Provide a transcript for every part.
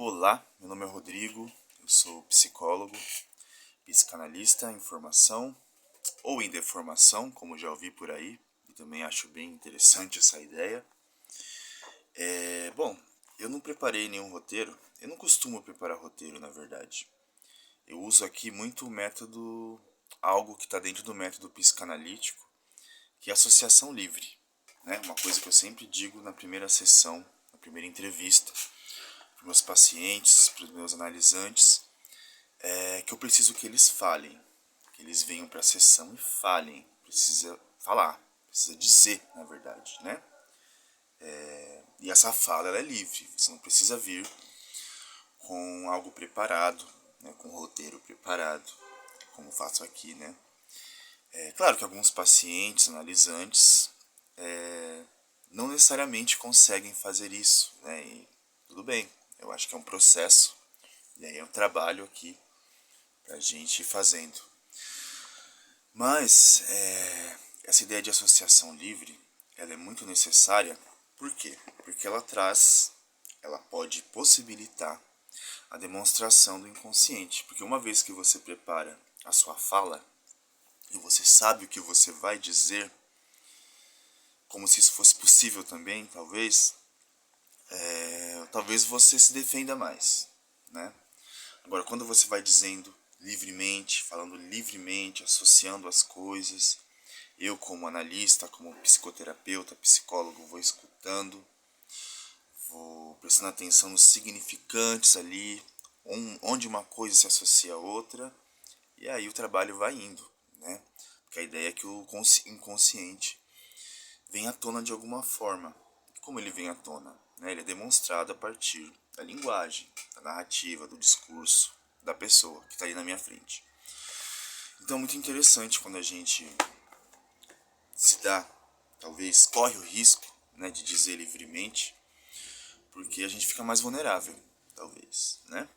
Olá, meu nome é Rodrigo, eu sou psicólogo, psicanalista em formação ou em deformação, como já ouvi por aí, e também acho bem interessante essa ideia. Bom, eu não preparei nenhum roteiro, eu não costumo preparar roteiro, na verdade. Eu uso aqui muito o método, algo que está dentro do método psicanalítico, que é a associação livre, né? Uma coisa que eu sempre digo na primeira sessão, na primeira entrevista, para os meus pacientes, para os meus analisantes, é que eu preciso que eles falem, que eles venham para a sessão e falem. Precisa falar, precisa dizer, na verdade, né? E essa fala ela é livre, você não precisa vir com algo preparado, né? Com um roteiro preparado, como faço aqui, né? É claro que alguns pacientes, analisantes, não necessariamente conseguem fazer isso, né? E tudo bem, eu acho que é um processo, e aí é um trabalho aqui pra gente ir fazendo. Mas essa ideia de associação livre, ela é muito necessária. Por quê? Porque ela pode possibilitar a demonstração do inconsciente. Porque uma vez que você prepara a sua fala e você sabe o que você vai dizer, como se isso fosse possível também, talvez você se defenda mais, né? Agora, quando você vai dizendo livremente, falando livremente, associando as coisas, eu como analista, como psicoterapeuta, psicólogo, vou escutando, vou prestando atenção nos significantes ali, onde uma coisa se associa a outra, e aí o trabalho vai indo, né? Porque a ideia é que o inconsciente venha à tona de alguma forma. E como ele vem à tona? Né? Ele é demonstrado a partir da linguagem, da narrativa, do discurso da pessoa que está ali na minha frente. Então é muito interessante quando a gente se dá, talvez corre o risco, né, de dizer livremente, porque a gente fica mais vulnerável, talvez, né?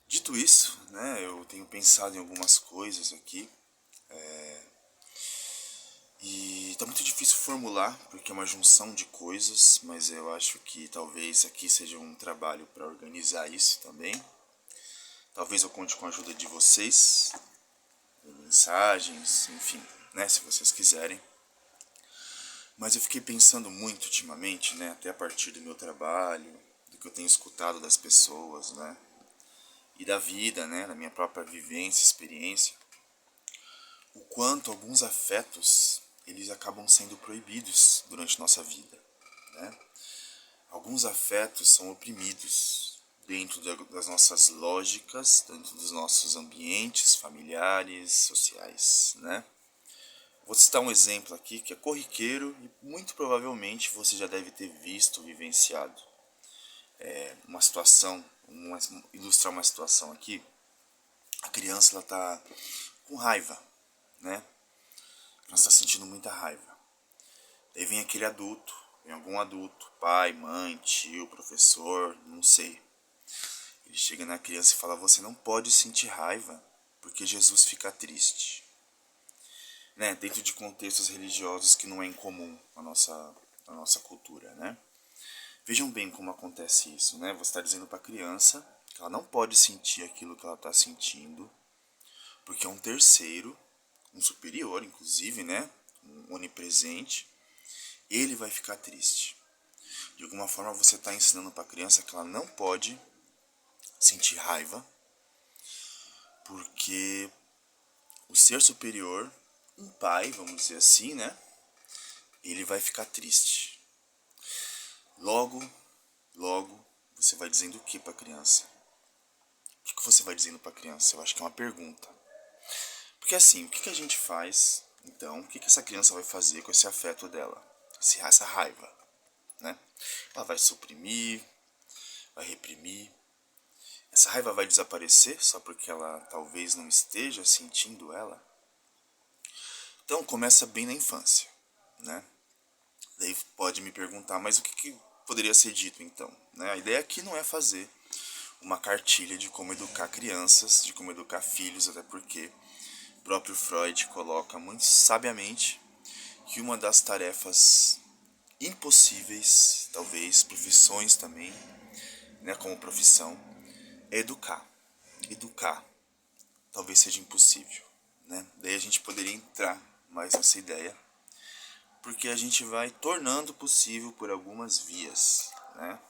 Dito isso, né, eu tenho pensado em algumas coisas aqui, e tá muito difícil formular, porque é uma junção de coisas, mas eu acho que talvez aqui seja um trabalho para organizar isso também. Talvez eu conte com a ajuda de vocês, mensagens, enfim, né, se vocês quiserem. Mas eu fiquei pensando muito ultimamente, né, até a partir do meu trabalho, do que eu tenho escutado das pessoas, né, e da vida, né, da minha própria vivência, experiência, o quanto alguns afetos eles acabam sendo proibidos durante nossa vida, né? Alguns afetos são oprimidos dentro das nossas lógicas, dentro dos nossos ambientes familiares, sociais, né? Vou citar um exemplo aqui que é corriqueiro e muito provavelmente você já deve ter visto, vivenciado. Uma situação, ilustrar uma situação aqui. A criança ela tá com raiva, né? Ela está sentindo muita raiva. Daí vem aquele adulto, vem algum adulto, pai, mãe, tio, professor, não sei. Ele chega na criança e fala: você não pode sentir raiva, porque Jesus fica triste. Né? Dentro de contextos religiosos que não é incomum na nossa cultura, né? Vejam bem como acontece isso, né? Você está dizendo para a criança que ela não pode sentir aquilo que ela está sentindo, porque é um terceiro, um superior, inclusive, né? Um onipresente, ele vai ficar triste. De alguma forma você está ensinando para a criança que ela não pode sentir raiva, porque o ser superior, um pai, vamos dizer assim, né? Ele vai ficar triste. Logo, logo, você vai dizendo o que para a criança? O que você vai dizendo para a criança? Eu acho que é uma pergunta. Porque assim, o que a gente faz, então, o que essa criança vai fazer com esse afeto dela? Essa raiva, né? Ela vai suprimir, vai reprimir. Essa raiva vai desaparecer só porque ela talvez não esteja sentindo ela? Então começa bem na infância, né? Daí pode me perguntar, mas o que poderia ser dito então? Né? A ideia aqui não é fazer uma cartilha de como educar crianças, de como educar filhos, até porque o próprio Freud coloca muito sabiamente que uma das tarefas impossíveis, talvez profissões também, né, como profissão, é educar. Educar talvez seja impossível, né? Daí a gente poderia entrar mais nessa ideia, porque a gente vai tornando possível por algumas vias, né?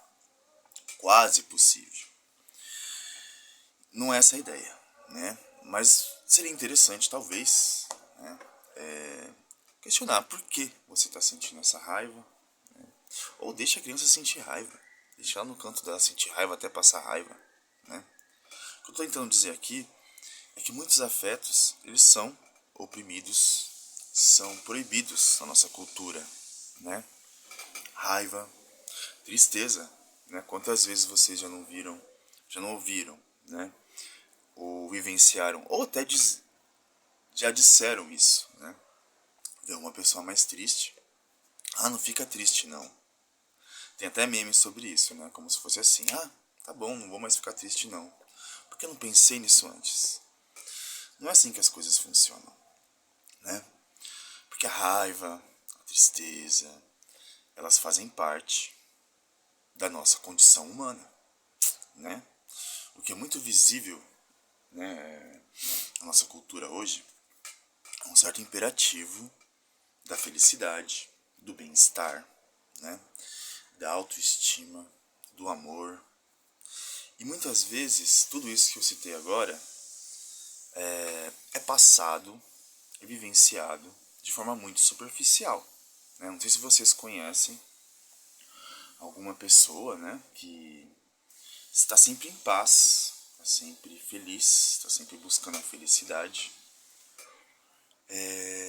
Quase possível. Não é essa a ideia, né? Mas seria interessante, talvez, né, questionar por que você está sentindo essa raiva, né? Ou deixa a criança sentir raiva, deixa ela no canto dela sentir raiva até passar raiva, né? O que eu estou tentando dizer aqui é que muitos afetos, eles são oprimidos, são proibidos na nossa cultura, né? Raiva, tristeza, né? Quantas vezes vocês já não ouviram, né? Ou vivenciaram, ou até já disseram isso, né? Ver uma pessoa mais triste, não fica triste não. Tem até memes sobre isso, né? Como se fosse assim, tá bom, não vou mais ficar triste não. Porque eu não pensei nisso antes. Não é assim que as coisas funcionam, né? Porque a raiva, a tristeza, elas fazem parte da nossa condição humana, né? O que é muito visível, né, na nossa cultura hoje é um certo imperativo da felicidade, do bem-estar, né, da autoestima, do amor. E muitas vezes tudo isso que eu citei agora é passado e vivenciado de forma muito superficial, né? Não sei se vocês conhecem alguma pessoa, né, que está sempre em paz, está sempre feliz, está sempre buscando a felicidade.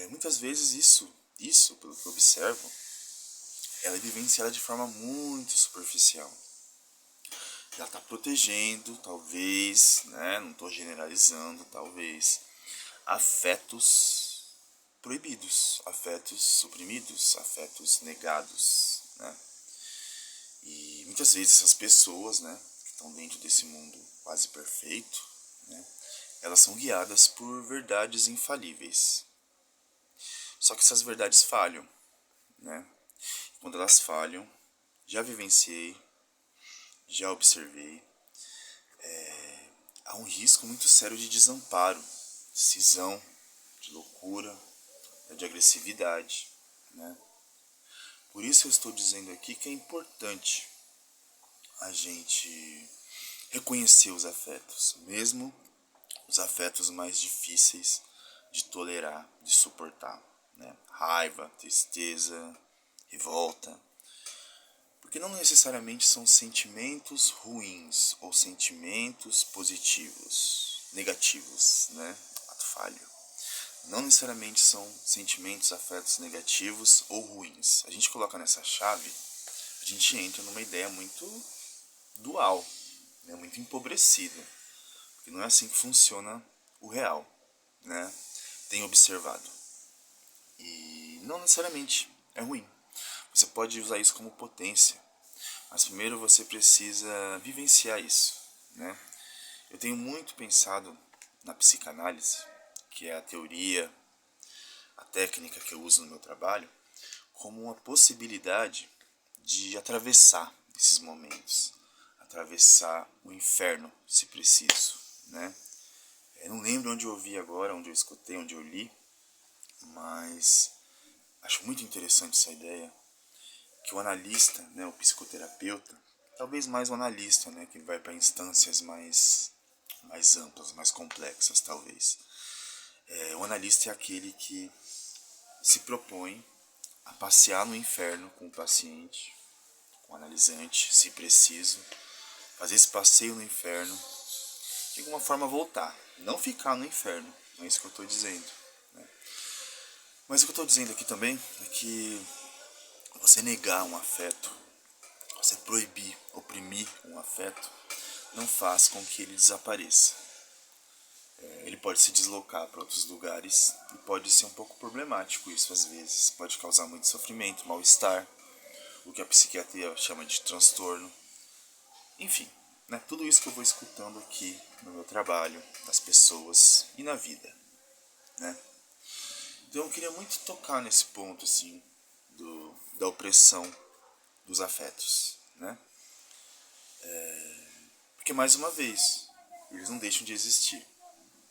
Muitas vezes isso, pelo que eu observo, ela é vivenciada de forma muito superficial. Ela está protegendo, talvez, né, não estou generalizando, talvez, afetos proibidos, afetos suprimidos, afetos negados, né? E muitas vezes essas pessoas, né, que estão dentro desse mundo quase perfeito, né, elas são guiadas por verdades infalíveis. Só que essas verdades falham, né? Quando elas falham, já vivenciei, já observei, há um risco muito sério de desamparo, de cisão, de loucura, de agressividade, né? Por isso eu estou dizendo aqui que é importante a gente reconhecer os afetos, mesmo os afetos mais difíceis de tolerar, de suportar, né? Raiva, tristeza, revolta, porque não necessariamente são sentimentos ruins ou sentimentos positivos, negativos, né? Ato falho. Não necessariamente são sentimentos, afetos negativos ou ruins. A gente coloca nessa chave, a gente entra numa ideia muito dual, né? Muito empobrecida. Porque não é assim que funciona o real, né? Tenho observado. E não necessariamente é ruim. Você pode usar isso como potência, mas primeiro você precisa vivenciar isso, né? Eu tenho muito pensado na psicanálise, que é a teoria, a técnica que eu uso no meu trabalho, como uma possibilidade de atravessar esses momentos, atravessar o inferno, se preciso, né? Eu não lembro onde eu ouvi agora, onde eu escutei, onde eu li, mas acho muito interessante essa ideia, que o analista, né, o psicoterapeuta, talvez mais o analista, né, que vai para instâncias mais amplas, mais complexas, talvez. O analista é aquele que se propõe a passear no inferno com o paciente, com o analisante, se preciso, fazer esse passeio no inferno, de alguma forma voltar, não ficar no inferno, não é isso que eu estou dizendo, né? Mas o que eu estou dizendo aqui também é que você negar um afeto, você proibir, oprimir um afeto, não faz com que ele desapareça. Ele pode se deslocar para outros lugares e pode ser um pouco problemático isso às vezes. Pode causar muito sofrimento, mal-estar, o que a psiquiatria chama de transtorno. Enfim, né, tudo isso que eu vou escutando aqui no meu trabalho, nas pessoas e na vida, né? Então eu queria muito tocar nesse ponto assim da opressão dos afetos, né? Porque, mais uma vez, eles não deixam de existir.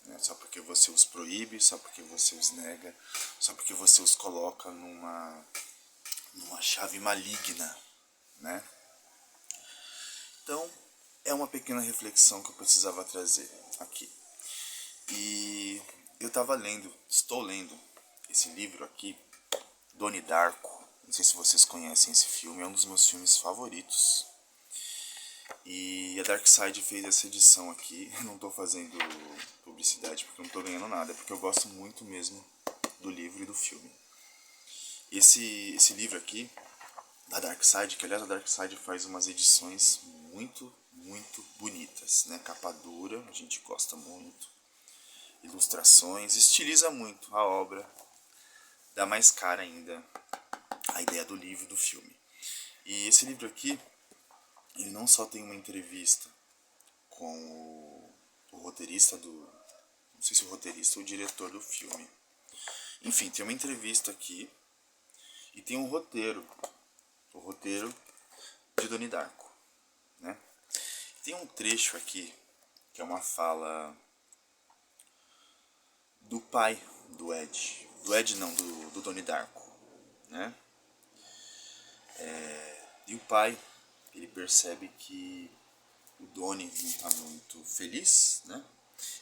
Né? Só porque você os proíbe, só porque você os nega, só porque você os coloca numa chave maligna, né? Então, é uma pequena reflexão que eu precisava trazer aqui. E eu estou lendo esse livro aqui, Donnie Darko. Não sei se vocês conhecem esse filme, é um dos meus filmes favoritos. E a Darkside fez essa edição aqui. Eu não estou fazendo publicidade porque eu não estou ganhando nada, é porque eu gosto muito mesmo do livro e do filme. Esse livro aqui, da Darkside, que aliás a Darkside faz umas edições muito, muito bonitas, né? Capa dura, a gente gosta muito. Ilustrações, estiliza muito a obra, dá mais cara ainda a ideia do livro e do filme. E esse livro aqui, ele não só tem uma entrevista com o roteirista do... não sei se o roteirista ou o diretor do filme. Enfim, tem uma entrevista aqui e tem um roteiro. O roteiro de Donnie Darko, né? Tem um trecho aqui que é uma fala do pai do Ed. Do Ed não, do Donnie Darko, né? E o pai, ele percebe que o Donnie não está muito feliz, né?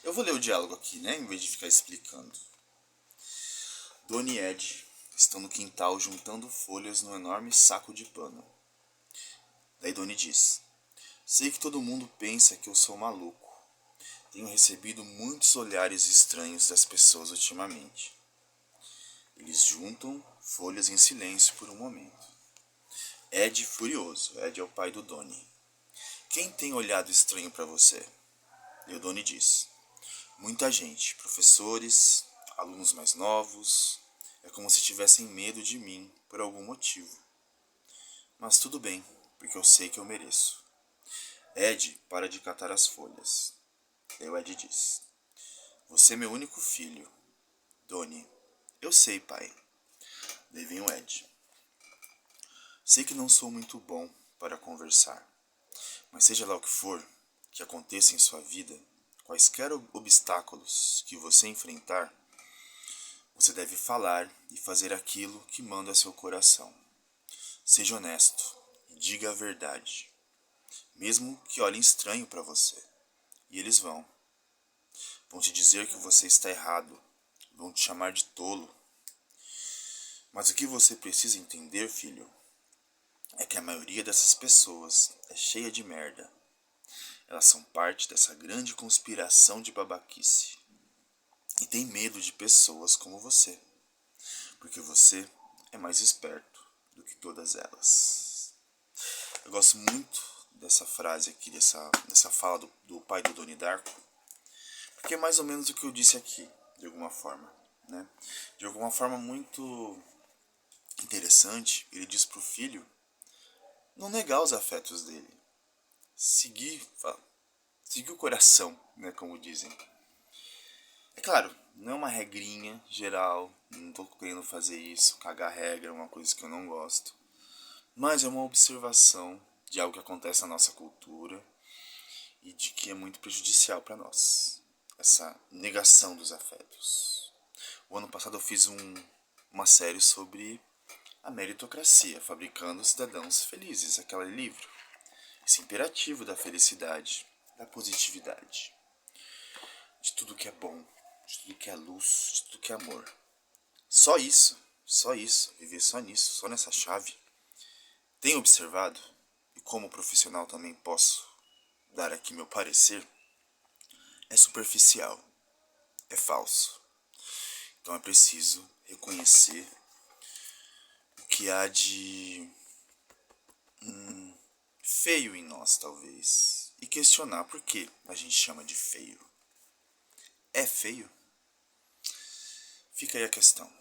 Eu vou ler o diálogo aqui, né? Em vez de ficar explicando. Donnie e Ed estão no quintal juntando folhas num enorme saco de pano. Daí Donnie diz: sei que todo mundo pensa que eu sou maluco. Tenho recebido muitos olhares estranhos das pessoas ultimamente. Eles juntam folhas em silêncio por um momento. Ed furioso. Ed é o pai do Donnie. Quem tem olhado estranho para você? E o Donnie diz: muita gente, professores, alunos mais novos. É como se tivessem medo de mim por algum motivo. Mas tudo bem, porque eu sei que eu mereço. Ed para de catar as folhas. Daí o Ed diz: você é meu único filho. Donnie: eu sei, pai. Daí vem o Ed: sei que não sou muito bom para conversar, mas seja lá o que for que aconteça em sua vida, quaisquer obstáculos que você enfrentar, você deve falar e fazer aquilo que manda seu coração. Seja honesto e diga a verdade, mesmo que olhem estranho para você. E eles vão te dizer que você está errado, vão te chamar de tolo. Mas o que você precisa entender, filho, é que a maioria dessas pessoas é cheia de merda. Elas são parte dessa grande conspiração de babaquice. E tem medo de pessoas como você, porque você é mais esperto do que todas elas. Eu gosto muito dessa frase aqui, dessa fala do pai do Donnie Darko, porque é mais ou menos o que eu disse aqui, de alguma forma, né? De alguma forma muito interessante, ele diz pro filho não negar os afetos dele, seguir o coração, né, como dizem. É claro, não é uma regrinha geral, não tô querendo fazer isso, cagar regra, é uma coisa que eu não gosto. Mas é uma observação de algo que acontece na nossa cultura e de que é muito prejudicial para nós. Essa negação dos afetos. O ano passado eu fiz uma série sobre a meritocracia, fabricando cidadãos felizes, aquele livro. Esse imperativo da felicidade, da positividade, de tudo que é bom, de tudo que é luz, de tudo que é amor. Só isso, viver só nisso, só nessa chave. Tenho observado, e como profissional também posso dar aqui meu parecer, é superficial, é falso. Então é preciso reconhecer o que há de feio em nós, talvez, e questionar por que a gente chama de feio. É feio? Fica aí a questão.